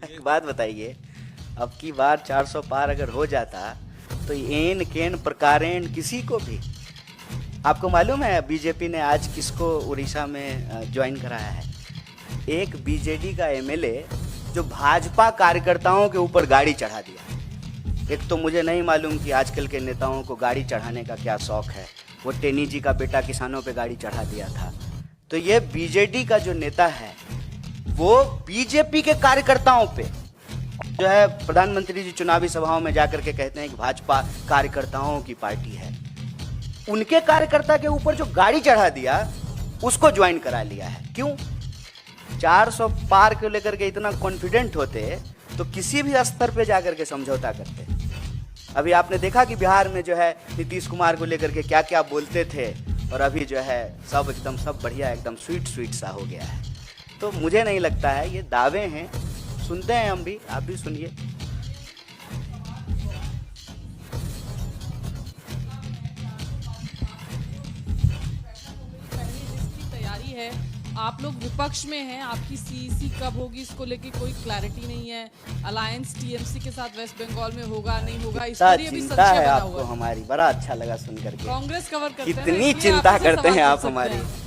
एक बात बताइए, अब की बार 400 पार अगर हो जाता तो एन केन प्रकारेण किसी को भी, आपको मालूम है बीजेपी ने आज किसको उड़ीसा में ज्वाइन कराया है? एक बीजेडी का एमएलए जो भाजपा कार्यकर्ताओं के ऊपर गाड़ी चढ़ा दिया। एक तो मुझे नहीं मालूम कि आजकल के नेताओं को गाड़ी चढ़ाने का क्या शौक है। वो टेनी जी का बेटा किसानों पे गाड़ी चढ़ा दिया था। तो ये बीजेडी का जो नेता है वो बीजेपी के कार्यकर्ताओं पे जो है, प्रधानमंत्री जी चुनावी सभाओं में जाकर के कहते हैं कि भाजपा कार्यकर्ताओं की पार्टी है। उनके कार्यकर्ता के ऊपर जो गाड़ी चढ़ा दिया उसको ज्वाइन करा लिया है। क्यों? 400 पार को लेकर के इतना कॉन्फिडेंट होते तो किसी भी स्तर पे जाकर के समझौता करते। अभी आपने देखा कि बिहार में जो है नीतीश कुमार को लेकर के क्या क्या बोलते थे, और अभी जो है सब एकदम सब बढ़िया, एकदम स्वीट स्वीट सा हो गया है। तो मुझे नहीं लगता है, ये दावे हैं, सुनते हैं हम भी, आप भी सुनिए। तैयारी है, आप लोग विपक्ष में हैं, आपकी सीईसी कब होगी इसको लेके कोई क्लैरिटी नहीं है। अलायंस टीएमसी के साथ वेस्ट बंगाल में होगा नहीं होगा, इस पर ये भी चिंता संशय है बना आपको हुआ है। हमारी, बड़ा अच्छा लगा सुन करके। कांग्रेस कवर करते हैं, कितनी इसलिए चिंता आपसे करते हैं सवाल आप पूछ सकते हमारी, हैं।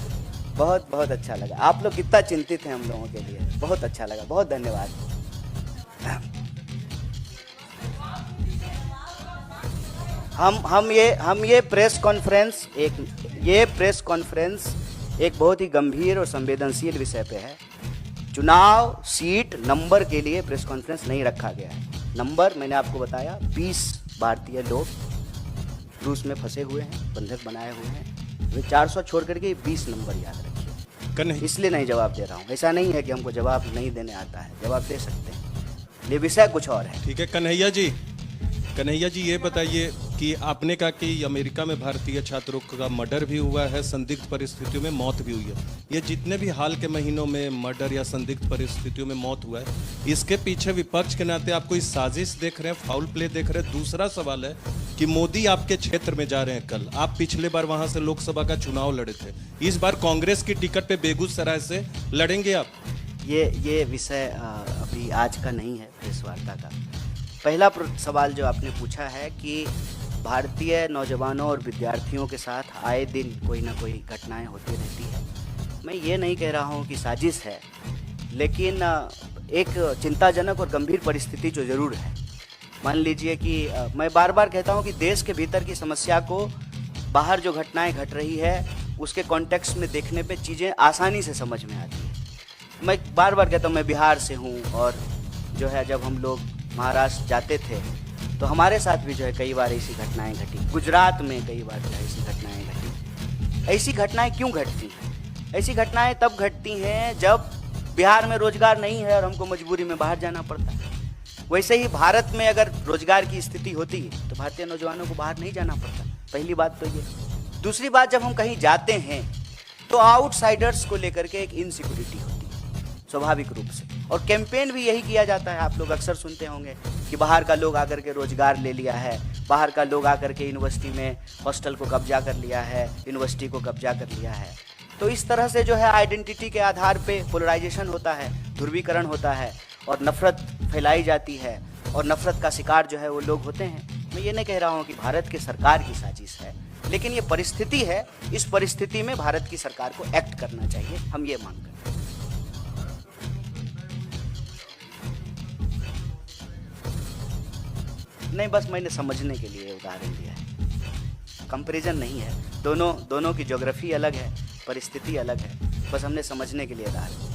बहुत बहुत अच्छा लगा। आप लोग कितना चिंतित हैं हम लोगों के लिए, बहुत अच्छा लगा, बहुत धन्यवाद। हम ये प्रेस कॉन्फ्रेंस एक बहुत ही गंभीर और संवेदनशील विषय पे है। चुनाव सीट नंबर के लिए प्रेस कॉन्फ्रेंस नहीं रखा गया है। नंबर मैंने आपको बताया, 20 भारतीय लोग रूस में फंसे हुए हैं, बंधक बनाए हुए हैं। वे 400 छोड़ करके 20 नंबर याद रखिए। इसलिए नहीं जवाब दे रहा हूँ। ऐसा नहीं है कि हमको जवाब नहीं देने आता है, जवाब दे सकते हैं। ये विषय कुछ और है। ठीक है कन्हैया जी ये बताइए कि आपने कहा कि अमेरिका में भारतीय छात्रों का मर्डर भी हुआ है, संदिग्ध परिस्थितियों में मौत भी हुई है। ये जितने भी हाल के महीनों में मर्डर या संदिग्ध परिस्थितियों में मौत हुआ है, इसके पीछे विपक्ष के नाते आप कोई साजिश देख रहे हैं, फाउल प्ले देख रहे हैं? दूसरा सवाल है कि मोदी आपके क्षेत्र में जा रहे हैं कल, आप पिछले बार वहां से लोकसभा का चुनाव लड़े थे, इस बार कांग्रेस की टिकट पे बेगूसराय से लड़ेंगे आप? ये विषय अभी आज का नहीं है प्रेस वार्ता का। पहला सवाल जो आपने पूछा है कि भारतीय नौजवानों और विद्यार्थियों के साथ आए दिन कोई ना कोई घटनाएं होती रहती है। मैं ये नहीं कह रहा हूँ कि साजिश है, लेकिन एक चिंताजनक और गंभीर परिस्थिति जो ज़रूर है। मान लीजिए कि मैं बार बार कहता हूँ कि देश के भीतर की समस्या को बाहर जो घटनाएं घट रही है उसके कॉन्टेक्स्ट में देखने पे चीज़ें आसानी से समझ में आती है। मैं बार बार कहता हूँ, मैं बिहार से हूँ, और जो है जब हम लोग महाराष्ट्र जाते थे तो हमारे साथ भी जो है कई बार ऐसी घटनाएं घटी। गुजरात में कई बार जो है ऐसी घटनाएं घटी। ऐसी घटनाएं क्यों घटती हैं? ऐसी घटनाएं तब घटती हैं जब बिहार में रोजगार नहीं है और हमको मजबूरी में बाहर जाना पड़ता है। वैसे ही भारत में अगर रोजगार की स्थिति होती तो भारतीय नौजवानों को बाहर नहीं जाना पड़ता। पहली बात तो ये। दूसरी बात, जब हम कहीं जाते हैं तो आउटसाइडर्स को लेकर के एक इनसिक्योरिटी होती है स्वाभाविक रूप से, और कैंपेन भी यही किया जाता है। आप लोग अक्सर सुनते होंगे कि बाहर का लोग आकर के रोजगार ले लिया है, बाहर का लोग आकर के यूनिवर्सिटी में हॉस्टल को कब्जा कर लिया है, यूनिवर्सिटी को कब्जा कर लिया है। तो इस तरह से जो है आइडेंटिटी के आधार पे पोलराइजेशन होता है, ध्रुवीकरण होता है, और नफरत फैलाई जाती है, और नफरत का शिकार जो है वो लोग होते हैं। मैं ये नहीं कह रहा हूँ कि भारत की सरकार की साजिश है, लेकिन ये परिस्थिति है। इस परिस्थिति में भारत की सरकार को एक्ट करना चाहिए, हम ये मांग करते हैं। नहीं, बस मैंने समझने के लिए उदाहरण दिया है, कंपैरिजन नहीं है। दोनों की ज्योग्राफी अलग है, परिस्थिति अलग है, बस हमने समझने के लिए उदाहरण दिया।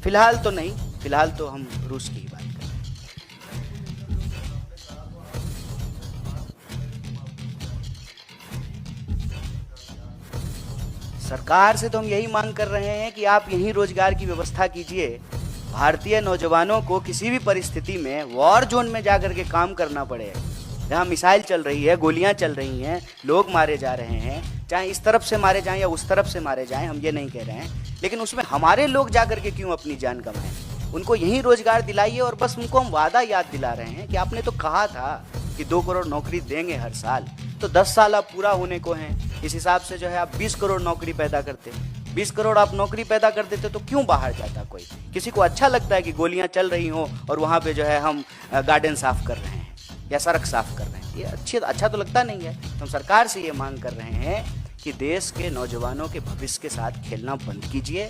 फिलहाल तो नहीं, फिलहाल तो हम रूस की ही बात कर रहे हैं। सरकार से तो हम यही मांग कर रहे हैं कि आप यहीं रोजगार की व्यवस्था कीजिए। भारतीय नौजवानों को किसी भी परिस्थिति में वॉर जोन में जाकर के काम करना पड़े, जहाँ मिसाइल चल रही है, गोलियां चल रही हैं, लोग मारे जा रहे हैं, चाहे इस तरफ से मारे जाएं या उस तरफ से मारे जाएं, हम ये नहीं कह रहे हैं, लेकिन उसमें हमारे लोग जाकर के क्यों अपनी जान गंवाएं? उनको यहीं रोजगार दिलाइए। और बस उनको हम वादा याद दिला रहे हैं कि आपने तो कहा था कि 2 करोड़ नौकरी देंगे हर साल, तो 10 साल अब पूरा होने को हैं। इस हिसाब से जो है आप 20 करोड़ नौकरी पैदा करते, 20 करोड़ आप नौकरी पैदा कर देते तो क्यों बाहर जाता कोई? किसी को अच्छा लगता है कि गोलियां चल रही हो और वहां पे जो है हम गार्डन साफ कर रहे हैं या सड़क साफ कर रहे हैं? ये अच्छा तो लगता नहीं है। तो हम सरकार से ये मांग कर रहे हैं कि देश के नौजवानों के भविष्य के साथ खेलना बंद कीजिए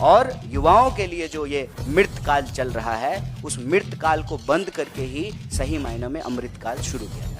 और युवाओं के लिए जो ये मृत काल चल रहा है उस मृत काल को बंद करके ही सही मायनों में अमृत काल शुरू किया जाए।